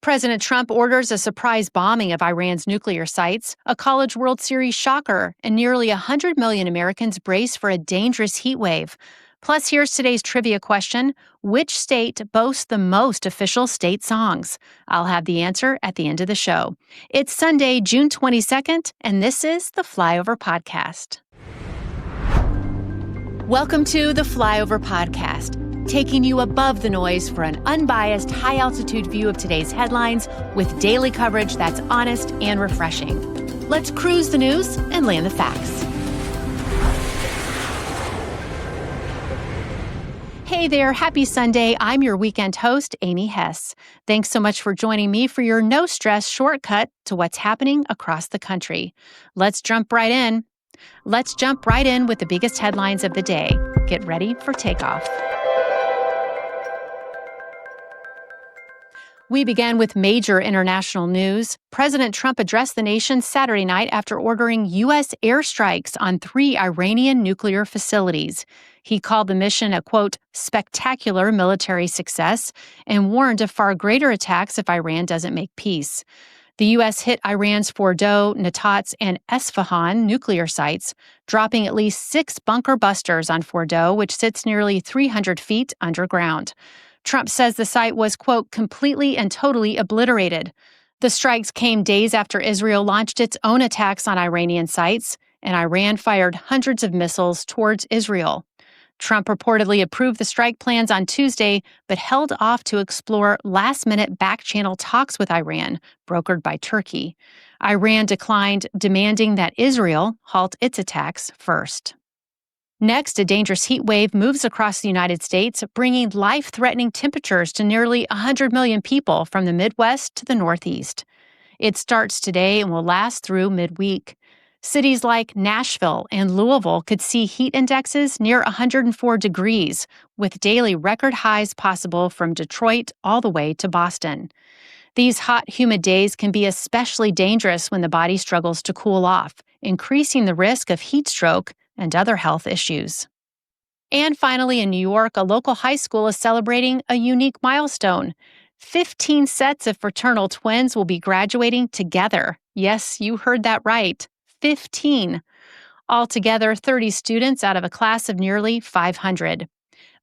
President Trump orders a surprise bombing of Iran's nuclear sites, a College World Series shocker, and nearly 100 million Americans brace for a dangerous heat wave. Plus, here's today's trivia question. Which state boasts the most official state songs? I'll have the answer at the end of the show. It's Sunday, June 22nd, and this is the Flyover Podcast. Welcome to the Flyover Podcast, taking you above the noise for an unbiased, high-altitude view of today's headlines with daily coverage that's honest and refreshing. Let's cruise the news and land the facts. Hey there, happy Sunday. I'm your weekend host, Amy Hess. Thanks so much for joining me for your no-stress shortcut to what's happening across the country. Let's jump right in. Let's jump right in with the biggest headlines of the day. Get ready for takeoff. We began with major international news. President Trump addressed the nation Saturday night after ordering U.S. airstrikes on 3 Iranian nuclear facilities. He called the mission a, quote, spectacular military success and warned of far greater attacks if Iran doesn't make peace. The U.S. hit Iran's Fordow, Natanz, and Esfahan nuclear sites, dropping at least 6 bunker busters on Fordow, which sits nearly 300 feet underground. Trump says the site was, quote, completely and totally obliterated. The strikes came days after Israel launched its own attacks on Iranian sites, and Iran fired hundreds of missiles towards Israel. Trump reportedly approved the strike plans on Tuesday, but held off to explore last-minute back-channel talks with Iran, brokered by Turkey. Iran declined, demanding that Israel halt its attacks first. Next, a dangerous heat wave moves across the United States, bringing life-threatening temperatures to nearly 100 million people from the Midwest to the Northeast. It starts today and will last through midweek. Cities like Nashville and Louisville could see heat indexes near 104 degrees, with daily record highs possible from Detroit all the way to Boston. These hot, humid days can be especially dangerous when the body struggles to cool off, increasing the risk of heat stroke and other health issues. And finally, in New York, a local high school is celebrating a unique milestone. 15 sets of fraternal twins will be graduating together. Yes, you heard that right. 15. Altogether, 30 students out of a class of nearly 500.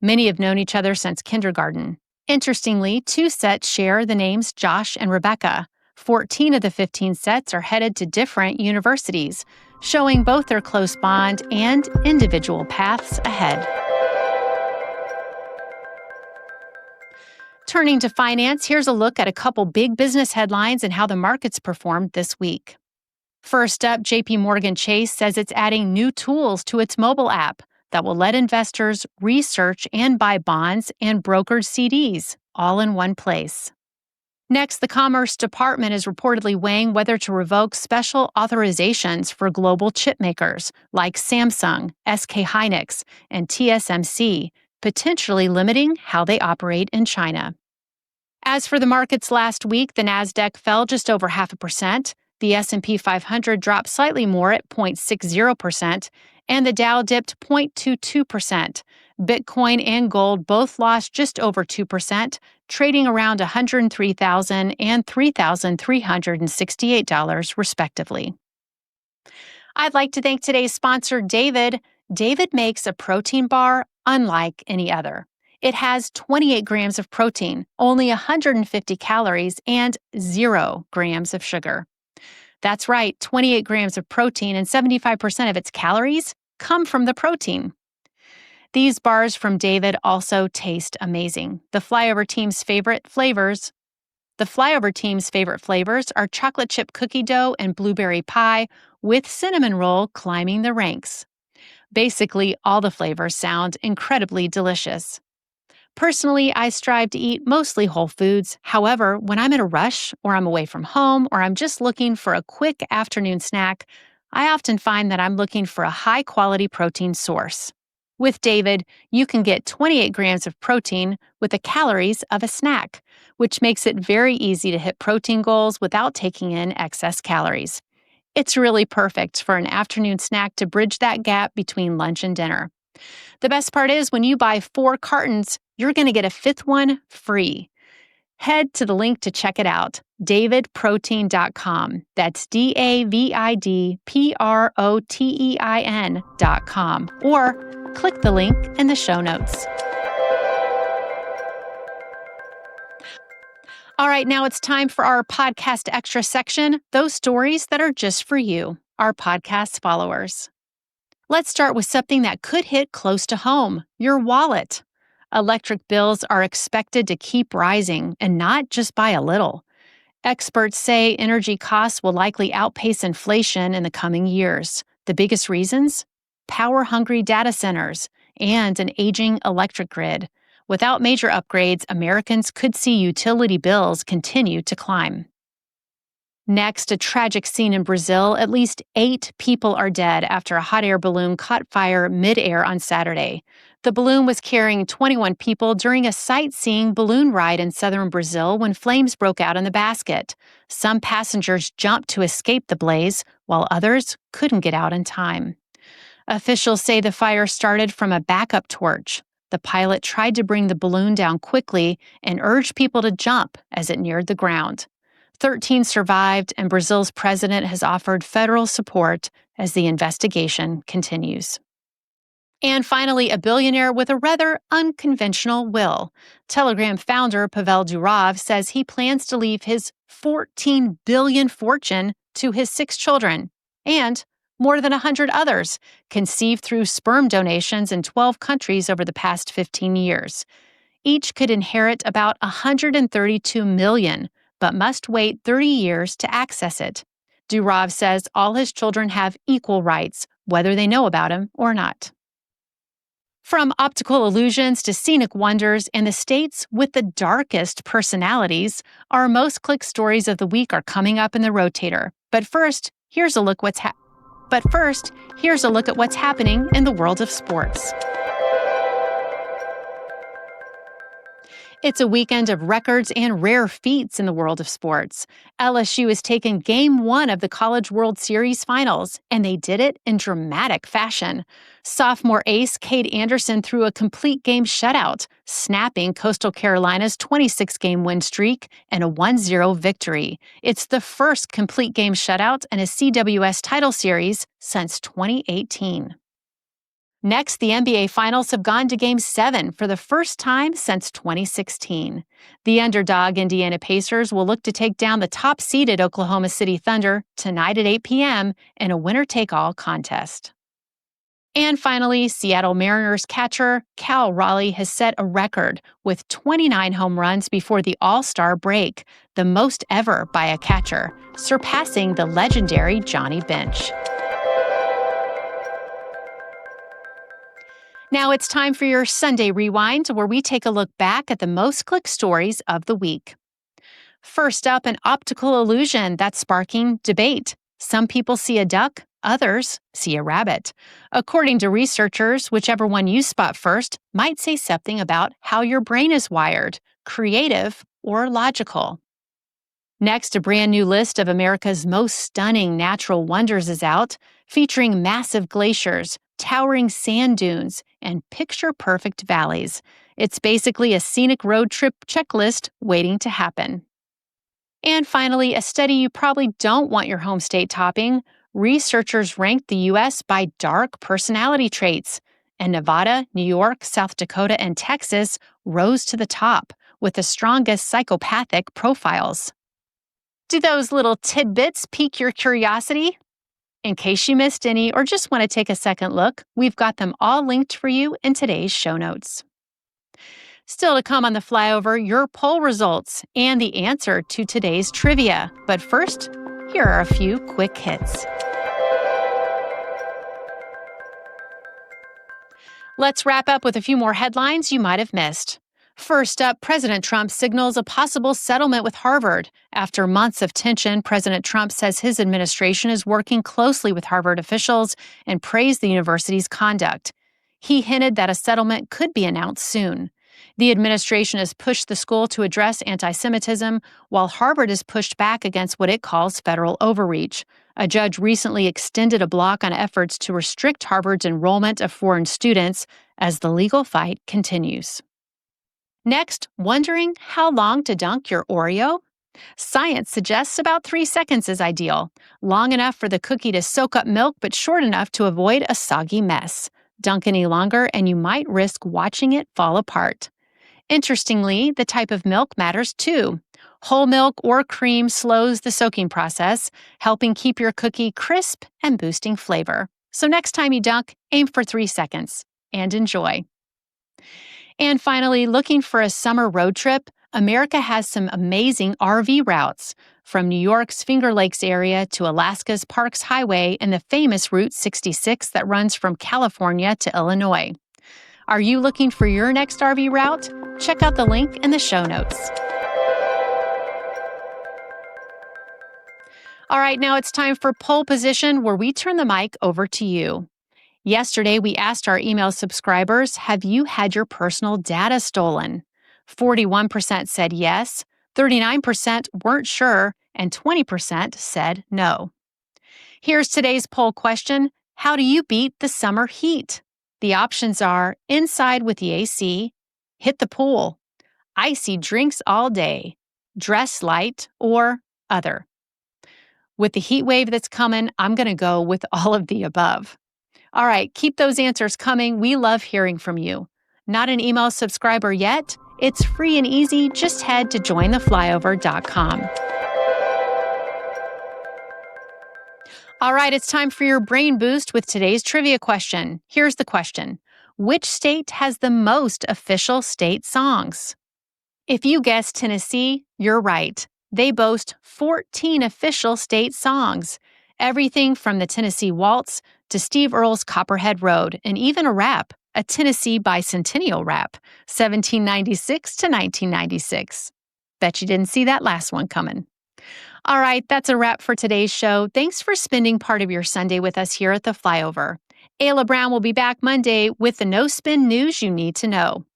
Many have known each other since kindergarten. Interestingly, 2 sets share the names Josh and Rebecca. 14 of the 15 sets are headed to different universities, showing both their close bond and individual paths ahead. Turning to finance, here's a look at a couple big business headlines and how the markets performed this week. First up, JP Morgan Chase says it's adding new tools to its mobile app that will let investors research and buy bonds and brokered CDs all in one place. Next, the Commerce Department is reportedly weighing whether to revoke special authorizations for global chip makers like Samsung, SK Hynix, and TSMC, potentially limiting how they operate in China. As for the markets last week, the Nasdaq fell just over 0.5%. The S&P 500 dropped slightly more at 0.60%, and the Dow dipped 0.22%. Bitcoin and gold both lost just over 2%, trading around $103,000 and $3,368 respectively. I'd like to thank today's sponsor, David. David makes a protein bar unlike any other. It has 28 grams of protein, only 150 calories, and 0 grams of sugar. That's right, 28 grams of protein and 75% of its calories come from the protein. These bars from David also taste amazing. The Flyover team's favorite flavors are chocolate chip cookie dough and blueberry pie, with cinnamon roll climbing the ranks. Basically, all the flavors sound incredibly delicious. Personally, I strive to eat mostly whole foods. However, when I'm in a rush, or I'm away from home, or I'm just looking for a quick afternoon snack, I often find that I'm looking for a high-quality protein source. With David, you can get 28 grams of protein with the calories of a snack, which makes it very easy to hit protein goals without taking in excess calories. It's really perfect for an afternoon snack to bridge that gap between lunch and dinner. The best part is when you buy 4 cartons, you're going to get a 5th one free. Head to the link to check it out, davidprotein.com. That's DAVIDPROTEIN.com. Or click the link in the show notes. All right, now it's time for our podcast extra section, those stories that are just for you, our podcast followers. Let's start with something that could hit close to home, your wallet. Electric bills are expected to keep rising, and not just by a little. Experts say energy costs will likely outpace inflation in the coming years. The biggest reasons? Power-hungry data centers and an aging electric grid. Without major upgrades, Americans could see utility bills continue to climb. Next, a tragic scene in Brazil. At least 8 people are dead after a hot air balloon caught fire mid-air on Saturday. The balloon was carrying 21 people during a sightseeing balloon ride in southern Brazil when flames broke out in the basket. Some passengers jumped to escape the blaze, while others couldn't get out in time. Officials say the fire started from a backup torch. The pilot tried to bring the balloon down quickly and urged people to jump as it neared the ground. 13 survived, and Brazil's president has offered federal support as the investigation continues. And finally, a billionaire with a rather unconventional will. Telegram founder Pavel Durov says he plans to leave his $14 billion fortune to his 6 children and more than 100 others, conceived through sperm donations in 12 countries over the past 15 years. Each could inherit about $132 million, but must wait 30 years to access it. Durov says all his children have equal rights, whether they know about him or not. From optical illusions to scenic wonders and the states with the darkest personalities, our most clicked stories of the week are coming up in the Rotator. But first, here's a look at what's happening in the world of sports. It's a weekend of records and rare feats in the world of sports. LSU has taken Game 1 of the College World Series Finals, and they did it in dramatic fashion. Sophomore ace Cade Anderson threw a complete game shutout, snapping Coastal Carolina's 26-game win streak and a 1-0 victory. It's the first complete game shutout in a CWS title series since 2018. Next, the NBA Finals have gone to Game 7 for the first time since 2016. The underdog Indiana Pacers will look to take down the top-seeded Oklahoma City Thunder tonight at 8 p.m. in a winner-take-all contest. And finally, Seattle Mariners catcher Cal Raleigh has set a record with 29 home runs before the All-Star break, the most ever by a catcher, surpassing the legendary Johnny Bench. Now it's time for your Sunday Rewind, where we take a look back at the most clicked stories of the week. First up, an optical illusion that's sparking debate. Some people see a duck, others see a rabbit. According to researchers, whichever one you spot first might say something about how your brain is wired, creative or logical. Next, a brand new list of America's most stunning natural wonders is out, featuring massive glaciers, towering sand dunes, and picture-perfect valleys. It's basically a scenic road trip checklist waiting to happen. And finally, a study you probably don't want your home state topping. Researchers ranked the U.S. by dark personality traits, and Nevada, New York, South Dakota, and Texas rose to the top with the strongest psychopathic profiles. Do those little tidbits pique your curiosity? In case you missed any or just want to take a second look, we've got them all linked for you in today's show notes. Still to come on the Flyover, your poll results and the answer to today's trivia. But first, here are a few quick hits. Let's wrap up with a few more headlines you might have missed. First up, President Trump signals a possible settlement with Harvard. After months of tension, President Trump says his administration is working closely with Harvard officials and praised the university's conduct. He hinted that a settlement could be announced soon. The administration has pushed the school to address anti-Semitism, while Harvard has pushed back against what it calls federal overreach. A judge recently extended a block on efforts to restrict Harvard's enrollment of foreign students as the legal fight continues. Next, wondering how long to dunk your Oreo? Science suggests about 3 seconds is ideal, long enough for the cookie to soak up milk but short enough to avoid a soggy mess. Dunk any longer and you might risk watching it fall apart. Interestingly, the type of milk matters too. Whole milk or cream slows the soaking process, helping keep your cookie crisp and boosting flavor. So next time you dunk, aim for 3 seconds and enjoy. And finally, looking for a summer road trip, America has some amazing RV routes, from New York's Finger Lakes area to Alaska's Parks Highway and the famous Route 66 that runs from California to Illinois. Are you looking for your next RV route? Check out the link in the show notes. All right, now it's time for Pole Position, where we turn the mic over to you. Yesterday, we asked our email subscribers, have you had your personal data stolen? 41% said yes, 39% weren't sure, and 20% said no. Here's today's poll question. How do you beat the summer heat? The options are inside with the AC, hit the pool, icy drinks all day, dress light, or other. With the heat wave that's coming, I'm going to go with all of the above. All right, keep those answers coming. We love hearing from you. Not an email subscriber yet? It's free and easy. Just head to jointheflyover.com. All right, it's time for your brain boost with today's trivia question. Here's the question. Which state has the most official state songs? If you guessed Tennessee, you're right. They boast 14 official state songs. Everything from the Tennessee Waltz to Steve Earle's Copperhead Road, and even a rap, a Tennessee bicentennial rap, 1796 to 1996. Bet you didn't see that last one coming. All right, that's a wrap for today's show. Thanks for spending part of your Sunday with us here at the Flyover. Ayla Brown will be back Monday with the no-spin news you need to know.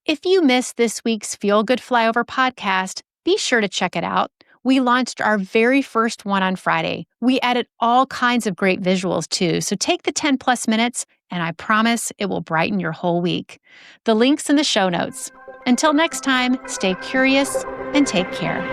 If you missed this week's Feel Good Flyover podcast, be sure to check it out. We launched our very first one on Friday. We added all kinds of great visuals too, so take the 10+ minutes and I promise it will brighten your whole week. The link's in the show notes. Until next time, stay curious and take care.